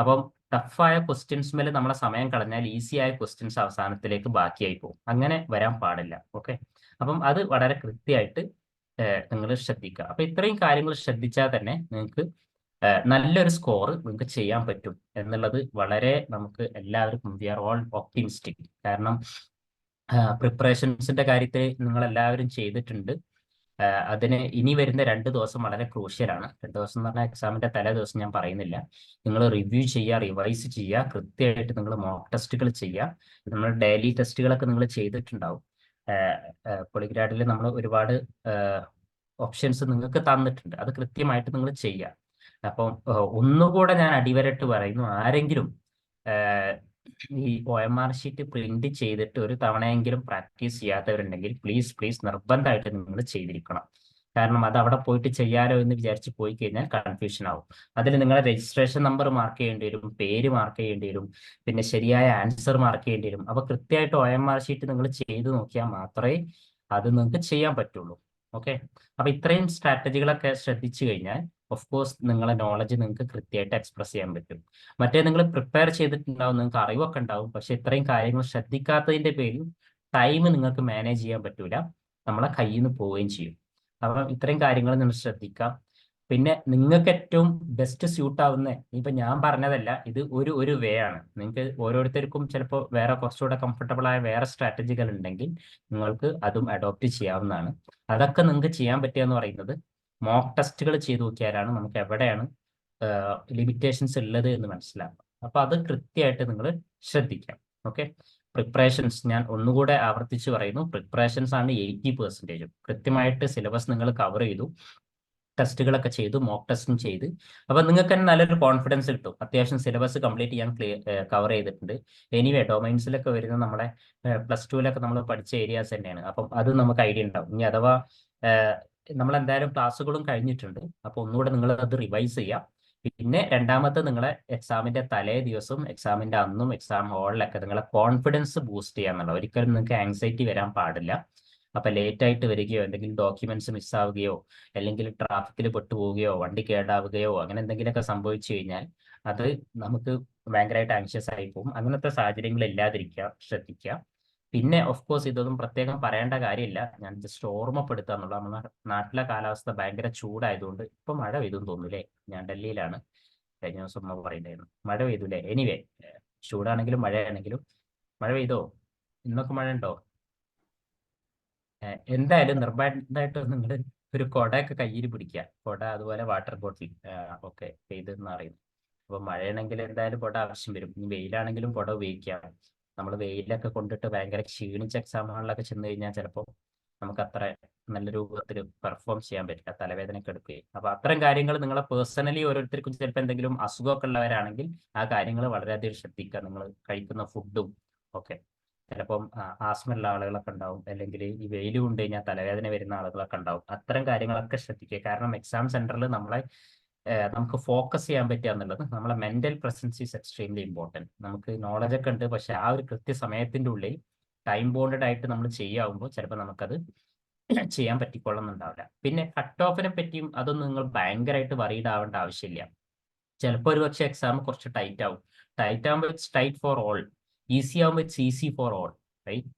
അപ്പം ടഫായ ക്വസ്റ്റ്യൻസ് മേലെ നമ്മളെ സമയം കളഞ്ഞാൽ ഈസി ആയ ക്വസ്റ്റ്യൻസ് അവസാനത്തിലേക്ക് ബാക്കിയായി പോകും. അങ്ങനെ വരാൻ പാടില്ല. ഓക്കെ, അപ്പം അത് വളരെ കൃത്യമായിട്ട് നിങ്ങൾ ശ്രദ്ധിക്കുക. അപ്പൊ ഇത്രയും കാര്യങ്ങൾ ശ്രദ്ധിച്ചാൽ തന്നെ നിങ്ങൾക്ക് നല്ലൊരു സ്കോർ നിങ്ങൾക്ക് ചെയ്യാൻ പറ്റും എന്നുള്ളത് വളരെ നമുക്ക് എല്ലാവർക്കും വി ആർ ഓൾ ഓപ്റ്റിമിസ്റ്റിക്. കാരണം പ്രിപ്പറേഷൻസിന്റെ കാര്യത്തിൽ നിങ്ങൾ എല്ലാവരും ചെയ്തിട്ടുണ്ട്. അതിന് ഇനി വരുന്ന 2 ദിവസം വളരെ ക്രൂഷ്യലാണ്. 2 ദിവസം എന്ന് പറഞ്ഞാൽ എക്സാമിന്റെ തലേ ദിവസം ഞാൻ പറയുന്നില്ല. നിങ്ങൾ റിവ്യൂ ചെയ്യുക, റിവൈസ് ചെയ്യുക, കൃത്യമായിട്ട് നിങ്ങൾ മോക്ക് ടെസ്റ്റുകൾ ചെയ്യുക. നമ്മൾ ഡെയിലി ടെസ്റ്റുകളൊക്കെ നിങ്ങൾ ചെയ്തിട്ടുണ്ടാവും. പോളിഗ്രാഡിൽ നമ്മൾ ഒരുപാട് ഓപ്ഷൻസ് നിങ്ങൾക്ക് തന്നിട്ടുണ്ട്, അത് കൃത്യമായിട്ട് നിങ്ങൾ ചെയ്യുക. അപ്പം ഒന്നുകൂടെ ഞാൻ അടിവരട്ട് പറയുന്നു, ആരെങ്കിലും ഈ OMR ഷീറ്റ് പ്രിന്റ് ചെയ്തിട്ട് ഒരു തവണയെങ്കിലും പ്രാക്ടീസ് ചെയ്യാത്തവരുണ്ടെങ്കിൽ പ്ലീസ് നിർബന്ധമായിട്ട് നിങ്ങൾ ചെയ്തിരിക്കണം. കാരണം അത് അവിടെ പോയിട്ട് ചെയ്യാലോ എന്ന് വിചാരിച്ച് പോയി കഴിഞ്ഞാൽ കൺഫ്യൂഷൻ ആവും. അതിൽ നിങ്ങളെ രജിസ്ട്രേഷൻ നമ്പർ മാർക്ക് ചെയ്യേണ്ടി വരും, പേര് മാർക്ക് ചെയ്യേണ്ടി വരും, പിന്നെ ശരിയായ ആൻസർ മാർക്ക് ചെയ്യേണ്ടി വരും. അപ്പൊ കൃത്യമായിട്ട് OMR ഷീറ്റ് നിങ്ങൾ ചെയ്ത് നോക്കിയാൽ മാത്രമേ അത് നിങ്ങൾക്ക് ചെയ്യാൻ പറ്റുള്ളൂ. ഓക്കെ, അപ്പൊ ഇത്രയും സ്ട്രാറ്റജികളൊക്കെ ശ്രദ്ധിച്ചു കഴിഞ്ഞാൽ ഓഫ് കോഴ്സ് നിങ്ങളെ നോളജ് നിങ്ങൾക്ക് കൃത്യമായിട്ട് എക്സ്പ്രസ് ചെയ്യാൻ പറ്റും. മറ്റേ നിങ്ങൾ പ്രിപ്പയർ ചെയ്തിട്ടുണ്ടാവും, നിങ്ങൾക്ക് അറിവൊക്കെ ഉണ്ടാവും, പക്ഷെ ഇത്രയും കാര്യങ്ങൾ ശ്രദ്ധിക്കാത്തതിന്റെ പേരിൽ ടൈം നിങ്ങൾക്ക് മാനേജ് ചെയ്യാൻ പറ്റൂല, നമ്മളെ കയ്യിൽ നിന്ന് പോവുകയും ചെയ്യും. അപ്പം ഇത്രയും കാര്യങ്ങൾ നിങ്ങൾ ശ്രദ്ധിക്കാം. പിന്നെ നിങ്ങൾക്ക് ഏറ്റവും ബെസ്റ്റ് സ്യൂട്ട് ആവുന്ന, ഇപ്പൊ ഞാൻ പറഞ്ഞതല്ല, ഇത് ഒരു വേ ആണ്. നിങ്ങൾക്ക് ഓരോരുത്തർക്കും ചിലപ്പോൾ വേറെ കുറച്ചുകൂടെ കംഫർട്ടബിൾ ആയ വേറെ സ്ട്രാറ്റജികൾ ഉണ്ടെങ്കിൽ നിങ്ങൾക്ക് അതും അഡോപ്റ്റ് ചെയ്യാവുന്നതാണ്. അതൊക്കെ നിങ്ങൾക്ക് ചെയ്യാൻ പറ്റുക എന്ന് പറയുന്നത് മോക്ക് ടെസ്റ്റുകൾ ചെയ്ത് നോക്കിയാലാണ് നമുക്ക് എവിടെയാണ് ലിമിറ്റേഷൻസ് ഉള്ളത് എന്ന് മനസ്സിലാക്കാം. അപ്പൊ അത് കൃത്യമായിട്ട് നിങ്ങൾ ശ്രദ്ധിക്കാം. ഓക്കെ, പ്രിപ്പറേഷൻസ് ഞാൻ ഒന്നുകൂടെ ആവർത്തിച്ച് പറയുന്നു, പ്രിപ്പറേഷൻസ് ആണ് 80%. കൃത്യമായിട്ട് സിലബസ് നിങ്ങൾ കവർ ചെയ്തു, ടെസ്റ്റുകളൊക്കെ ചെയ്തു, മോക്ക് ടെസ്റ്റും ചെയ്ത്, അപ്പൊ നിങ്ങൾക്ക് തന്നെ നല്ലൊരു കോൺഫിഡൻസ് കിട്ടും. അത്യാവശ്യം സിലബസ് കംപ്ലീറ്റ് ചെയ്യാൻ കവർ ചെയ്തിട്ടുണ്ട്. എനിവേ ഡൊമൈൻസിലൊക്കെ വരുന്ന നമ്മുടെ +2 നമ്മൾ പഠിച്ച ഏരിയാസ് തന്നെയാണ്. അപ്പം അത് നമുക്ക് ഐഡിയ ഉണ്ടാവും. ഇനി അഥവാ നമ്മൾ എന്തായാലും ക്ലാസ്സുകളും കഴിഞ്ഞിട്ടുണ്ട്, അപ്പൊ ഒന്നുകൂടെ നിങ്ങൾ അത് റിവൈസ് ചെയ്യാം. പിന്നെ രണ്ടാമത്തെ നിങ്ങളെ എക്സാമിന്റെ തലേ ദിവസവും എക്സാമിന്റെ അന്നും എക്സാം ഹോളിലൊക്കെ നിങ്ങളെ കോൺഫിഡൻസ് ബൂസ്റ്റ് ചെയ്യാന്നുള്ള, ഒരിക്കലും നിങ്ങൾക്ക് ആങ്സൈറ്റി വരാൻ പാടില്ല. അപ്പൊ ലേറ്റ് ആയിട്ട് വരികയോ എന്തെങ്കിലും ഡോക്യുമെന്റ്സ് മിസ്സാവുകയോ അല്ലെങ്കിൽ ട്രാഫിക്കിൽ പെട്ടുപോവുകയോ വണ്ടി കേടാവുകയോ അങ്ങനെ എന്തെങ്കിലുമൊക്കെ സംഭവിച്ചു കഴിഞ്ഞാൽ അത് നമുക്ക് ഭയങ്കരമായിട്ട് ആങ്ഷ്യസ് ആയി പോകും. അങ്ങനത്തെ സാഹചര്യങ്ങൾ ഇല്ലാതിരിക്കുക, ശ്രദ്ധിക്കുക. പിന്നെ ഓഫ് കോഴ്സ് ഇതൊന്നും പ്രത്യേകം പറയേണ്ട കാര്യമില്ല, ഞാൻ ജസ്റ്റ് ഓർമ്മപ്പെടുത്തുക എന്നുള്ള, നമ്മുടെ നാട്ടിലെ കാലാവസ്ഥ ഭയങ്കര ചൂടായതുകൊണ്ട് ഇപ്പൊ മഴ പെയ്തെന്ന് തോന്നുന്നില്ലേ. ഞാൻ ഡൽഹിയിലാണ്, കഴിഞ്ഞ ദിവസം ഉമ്മ പറയുണ്ടായിരുന്നു മഴ പെയ്തുല്ലേ. എനിവേ ചൂടാണെങ്കിലും മഴയാണെങ്കിലും, മഴ പെയ്തോ? ഇന്നൊക്കെ മഴ ഉണ്ടോ? എന്തായാലും നിർബന്ധമായിട്ട് നിങ്ങൾ ഒരു കുടയൊക്കെ കയ്യിൽ പിടിക്കുക. കുട അതുപോലെ വാട്ടർ ബോട്ടിൽ ഒക്കെ പെയ്തെന്ന് അറിയുന്നു. അപ്പൊ മഴയാണെങ്കിൽ എന്തായാലും കുട ആവശ്യം വരും. ഇനി വെയിലാണെങ്കിലും കുട ഉപയോഗിക്കാം. നമ്മൾ വെയിലൊക്കെ കൊണ്ടിട്ട് ഭയങ്കര ക്ഷീണിച്ച എക്സാമുകളിലൊക്കെ ചെന്ന് കഴിഞ്ഞാൽ ചിലപ്പോൾ നമുക്ക് അത്ര നല്ല രൂപത്തിൽ പെർഫോം ചെയ്യാൻ പറ്റില്ല, തലവേദനയൊക്കെ എടുക്കുകയും. അപ്പൊ അത്തരം കാര്യങ്ങൾ നിങ്ങളെ പേഴ്സണലി ഓരോരുത്തർക്കും ചിലപ്പോൾ എന്തെങ്കിലും അസുഖമൊക്കെ ഉള്ളവരാണെങ്കിൽ ആ കാര്യങ്ങൾ വളരെയധികം ശ്രദ്ധിക്കുക. നിങ്ങൾ കഴിക്കുന്ന ഫുഡും ഒക്കെ, ചിലപ്പം ആസ്മയുള്ള ആളുകളൊക്കെ ഉണ്ടാവും, അല്ലെങ്കിൽ ഈ വെയിൽ കൊണ്ട് കഴിഞ്ഞാൽ തലവേദന വരുന്ന ആളുകളൊക്കെ ഉണ്ടാവും. അത്തരം കാര്യങ്ങളൊക്കെ ശ്രദ്ധിക്കുക. കാരണം എക്സാം സെന്ററിൽ നമുക്ക് ഫോക്കസ് ചെയ്യാൻ പറ്റുക എന്നുള്ളത്, നമ്മളെ mental presence is extremely important. നമുക്ക് നോളജ് ഒക്കെ ഉണ്ട്, പക്ഷെ ആ ഒരു കൃത്യസമയത്തിന്റെ ഉള്ളിൽ ടൈം ബോണ്ടഡ് ആയിട്ട് നമ്മൾ ചെയ്യാവുമ്പോൾ ചിലപ്പോൾ നമുക്കത് ചെയ്യാൻ പറ്റിക്കൊള്ളുന്നുണ്ടാവില്ല. പിന്നെ കട്ട് ഓഫിനെ പറ്റിയും അതൊന്നും നിങ്ങൾ ഭയങ്കരമായിട്ട് വറീഡ് ആവേണ്ട ആവശ്യമില്ല. ചിലപ്പോൾ ഒരു പക്ഷേ എക്സാം കുറച്ച് ടൈറ്റ് ആവും. ടൈറ്റ് ആകുമ്പോൾ it's tight for all, easy ആകുമ്പോൾ it's easy for all, right?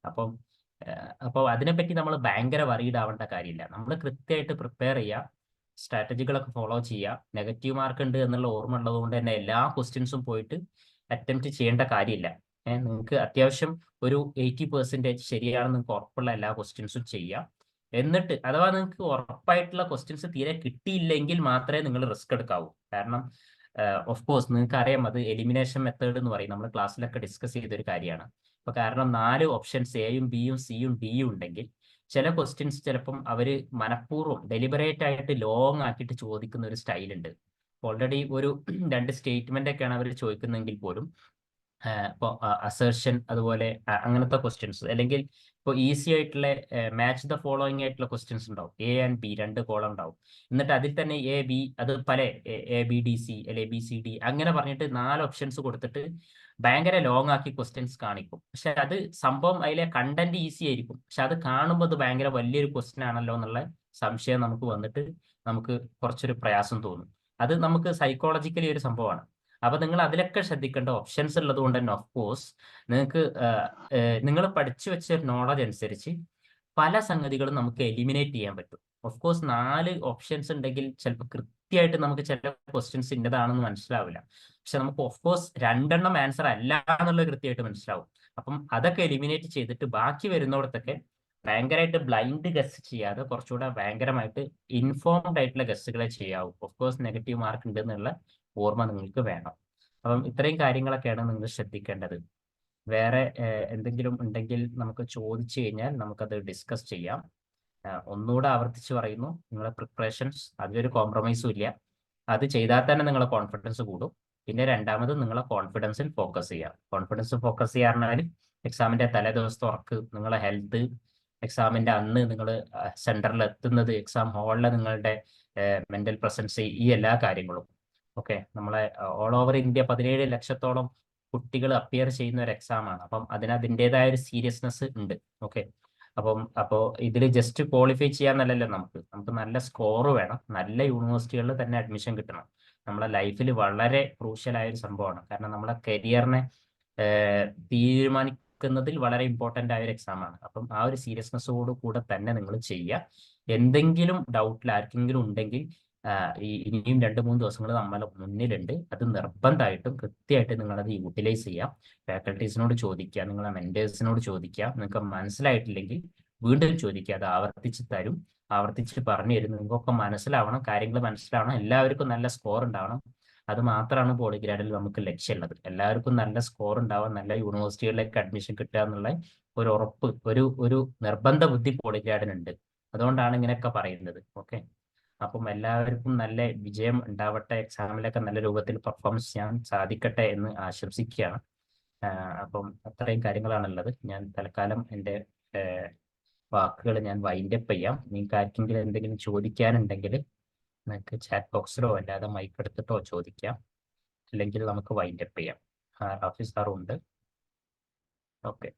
അപ്പോൾ അതിനെപ്പറ്റി നമ്മൾ ഭയങ്കര വറീഡ് ആവേണ്ട കാര്യമില്ല. നമ്മൾ കൃത്യമായിട്ട് പ്രിപ്പയർ ചെയ്യുക, സ്ട്രാറ്റജികളൊക്കെ ഫോളോ ചെയ്യുക. നെഗറ്റീവ് മാർക്ക് ഉണ്ട് എന്നുള്ള ഓർമ്മ ഉള്ളത് കൊണ്ട് തന്നെ എല്ലാ ക്വസ്റ്റ്യൻസും പോയിട്ട് അറ്റംപ്റ്റ് ചെയ്യേണ്ട കാര്യമില്ല. നിങ്ങൾക്ക് അത്യാവശ്യം ഒരു 80% ശരിയാണെന്ന് നിങ്ങൾക്ക് ഉറപ്പുള്ള എല്ലാ ക്വസ്റ്റ്യൻസും ചെയ്യാം. എന്നിട്ട് അഥവാ നിങ്ങൾക്ക് ഉറപ്പായിട്ടുള്ള ക്വസ്റ്റ്യൻസ് തീരെ കിട്ടിയില്ലെങ്കിൽ മാത്രമേ നിങ്ങൾ റിസ്ക് എടുക്കാവൂ. കാരണം ഓഫ് കോഴ്സ് നിങ്ങൾക്ക് അറിയാം, അത് എലിമിനേഷൻ മെത്തേഡ് എന്ന് പറയും, നമ്മൾ ക്ലാസ്സിലൊക്കെ ഡിസ്കസ് ചെയ്തൊരു കാര്യമാണ്. അപ്പൊ കാരണം 4 ഓപ്ഷൻസ് എയും ബിയും സിയും ഡിയും ഉണ്ടെങ്കിൽ ചില ക്വസ്റ്റ്യൻസ് ചിലപ്പം അവർ മനഃപൂർവ്വം ഡെലിബറേറ്റ് ആയിട്ട് ലോങ് ആക്കിയിട്ട് ചോദിക്കുന്ന ഒരു സ്റ്റൈൽ ഉണ്ട്. ഓൾറെഡി ഒരു 2 സ്റ്റേറ്റ്മെന്റ് ഒക്കെയാണ് അവർ ചോദിക്കുന്നതെങ്കിൽ പോലും ഇപ്പോൾ അസേർഷൻ അതുപോലെ അങ്ങനത്തെ ക്വസ്റ്റ്യൻസ്, അല്ലെങ്കിൽ ഇപ്പോൾ ഈസി ആയിട്ടുള്ള മാച്ച് ദ ഫോളോയിങ് ആയിട്ടുള്ള ക്വസ്റ്റ്യൻസ് ഉണ്ടാവും. എ ആൻഡ് ബി 2 കോളം ഉണ്ടാവും. എന്നിട്ട് അതിൽ തന്നെ എ ബി, അത് പല ABDC അല്ലെങ്കിൽ ABCD അങ്ങനെ പറഞ്ഞിട്ട് 4 ഓപ്ഷൻസ് കൊടുത്തിട്ട് ഭയങ്കര ലോങ് ആക്കി ക്വസ്റ്റ്യൻസ് കാണിക്കും. പക്ഷെ അത് സംഭവം അതിലെ കണ്ടന്റ് ഈസി ആയിരിക്കും, പക്ഷെ അത് കാണുമ്പോൾ അത് ഭയങ്കര വലിയൊരു ക്വസ്റ്റ്യൻ ആണല്ലോ എന്നുള്ള സംശയം നമുക്ക് വന്നിട്ട് നമുക്ക് കുറച്ചൊരു പ്രയാസം തോന്നും. അത് നമുക്ക് സൈക്കോളജിക്കലി ഒരു സംഭവമാണ്. അപ്പൊ നിങ്ങൾ അതിലൊക്കെ ശ്രദ്ധിക്കേണ്ട ഓപ്ഷൻസ് ഉള്ളത് കൊണ്ട് തന്നെ ഓഫ് കോഴ്സ് നിങ്ങൾക്ക് നിങ്ങൾ പഠിച്ചു വെച്ച നോളജ് അനുസരിച്ച് പല സംഗതികളും നമുക്ക് എലിമിനേറ്റ് ചെയ്യാൻ പറ്റും. ഓഫ് കോഴ്സ് 4 ഓപ്ഷൻസ് ഉണ്ടെങ്കിൽ ചിലപ്പോൾ കൃത്യമായിട്ട് നമുക്ക് ചില ക്വസ്റ്റ്യൻസ് ഇന്നതാണെന്ന് മനസ്സിലാവില്ല. പക്ഷെ നമുക്ക് ഓഫ് കോഴ്സ് 2 ആൻസർ അല്ല എന്നുള്ളത് കൃത്യമായിട്ട് മനസ്സിലാവും. അപ്പം അതൊക്കെ എലിമിനേറ്റ് ചെയ്തിട്ട് ബാക്കി വരുന്നിടത്തൊക്കെ ഭയങ്കരമായിട്ട് ബ്ലൈൻഡ് ഗസ് ചെയ്യാതെ കുറച്ചുകൂടെ ഭയങ്കരമായിട്ട് ഇൻഫോംഡ് ആയിട്ടുള്ള ഗസ്സുകളെ ചെയ്യാവൂ. ഓഫ് കോഴ്സ് നെഗറ്റീവ് മാർക്ക് ഉണ്ട് എന്നുള്ള ഓർമ്മ നിങ്ങൾക്ക് വേണം. അപ്പം ഇത്രയും കാര്യങ്ങളൊക്കെയാണ് നിങ്ങൾ ശ്രദ്ധിക്കേണ്ടത്. വേറെ എന്തെങ്കിലും ഉണ്ടെങ്കിൽ നമുക്ക് ചോദിച്ചു കഴിഞ്ഞാൽ നമുക്കത് ഡിസ്കസ് ചെയ്യാം. ഒന്നുകൂടെ ആവർത്തിച്ച് പറയുന്നു, നിങ്ങളെ പ്രിപ്പറേഷൻസ് അതിലൊരു കോംപ്രമൈസും ഇല്ല. അത് ചെയ്താൽ തന്നെ നിങ്ങളെ കോൺഫിഡൻസ് കൂടും. പിന്നെ രണ്ടാമത് നിങ്ങളെ കോൺഫിഡൻസിൽ ഫോക്കസ് ചെയ്യുക. കോൺഫിഡൻസ് ഫോക്കസ് ചെയ്യുക പറഞ്ഞാൽ എക്സാമിന്റെ തലേ ദിവസത്തെ ഉറക്ക്, നിങ്ങളെ ഹെൽത്ത്, എക്സാമിന്റെ അന്ന് നിങ്ങൾ സെന്ററിൽ എത്തുന്നത്, എക്സാം ഹാളിൽ നിങ്ങളുടെ മെന്റൽ പ്രസൻസ്, ഈ എല്ലാ കാര്യങ്ങളും. ഓക്കെ, നമ്മളെ ഓൾ ഓവർ ഇന്ത്യ 17 ലക്ഷത്തോളം കുട്ടികൾ അപ്പിയർ ചെയ്യുന്ന ഒരു എക്സാം ആണ്. അപ്പം അതിൻ്റെതായ ഒരു സീരിയസ്നെസ് ഉണ്ട്. ഓക്കെ, അപ്പോൾ ഇതിൽ ജസ്റ്റ് ക്വാളിഫൈ ചെയ്യാന്നല്ലല്ലോ, നമുക്ക് നല്ല സ്കോർ വേണം, നല്ല യൂണിവേഴ്സിറ്റികളിൽ തന്നെ അഡ്മിഷൻ കിട്ടണം. നമ്മളെ ലൈഫിൽ വളരെ ക്രൂഷ്യൽ ആയ ഒരു സംഭവമാണ്. കാരണം നമ്മളെ കരിയറിനെ തീരുമാനിക്കുന്നതിൽ വളരെ ഇമ്പോർട്ടൻ്റ് ആയ ഒരു എക്സാം ആണ്. അപ്പം ആ ഒരു സീരിയസ്നെസ്സോട് കൂടെ തന്നെ നിങ്ങൾ ചെയ്യുക. എന്തെങ്കിലും ഡൗട്ടിൽ ആർക്കെങ്കിലും ഉണ്ടെങ്കിൽ ഇനിയും 2-3 ദിവസങ്ങൾ നമ്മളെ മുന്നിലുണ്ട്. അത് നിർബന്ധമായിട്ടും കൃത്യമായിട്ട് നിങ്ങളത് യൂട്ടിലൈസ് ചെയ്യാം. ഫാക്കൽറ്റീസിനോട് ചോദിക്കുക, നിങ്ങളെ മെന്റേഴ്സിനോട് ചോദിക്കുക. നിങ്ങൾക്ക് മനസ്സിലായിട്ടില്ലെങ്കിൽ വീണ്ടും ചോദിക്കുക, അത് ആവർത്തിച്ച് തരും, ആവർത്തിച്ച് പറഞ്ഞു തരും. നിങ്ങൾക്കൊക്കെ മനസ്സിലാവണം, കാര്യങ്ങൾ മനസ്സിലാവണം, എല്ലാവർക്കും നല്ല സ്കോർ ഉണ്ടാവണം. അത് മാത്രമാണ് പോളിഗ്രാഡിൽ നമുക്ക് ലക്ഷ്യമുള്ളത്. എല്ലാവർക്കും നല്ല സ്കോർ ഉണ്ടാവാൻ, നല്ല യൂണിവേഴ്സിറ്റികളിലേക്ക് അഡ്മിഷൻ കിട്ടുക എന്നുള്ള ഒരു ഉറപ്പ്, ഒരു നിർബന്ധ ബുദ്ധി പോളിഗ്രാഡിനുണ്ട്. അതുകൊണ്ടാണ് ഇങ്ങനെയൊക്കെ പറയുന്നത്. ഓക്കെ, അപ്പം എല്ലാവർക്കും നല്ല വിജയം ഉണ്ടാവട്ടെ, എക്സാമിലൊക്കെ നല്ല രൂപത്തിൽ പെർഫോമൻസ് ചെയ്യാൻ സാധിക്കട്ടെ എന്ന് ആശംസിക്കുകയാണ്. അപ്പം അത്രയും കാര്യങ്ങളാണുള്ളത്. ഞാൻ തൽക്കാലം എൻ്റെ വാക്കുകൾ ഞാൻ വൈൻഡപ്പ് ചെയ്യാം. നിങ്ങൾക്ക് ആർക്കെങ്കിലും എന്തെങ്കിലും ചോദിക്കാനുണ്ടെങ്കിൽ നിങ്ങൾക്ക് ചാറ്റ് ബോക്സിലോ അല്ലാതെ മൈക്ക് എടുത്തിട്ടോ ചോദിക്കാം, അല്ലെങ്കിൽ നമുക്ക് വൈൻഡപ്പ് ചെയ്യാം. റാഫി സാറും ഉണ്ട്. ഓക്കെ.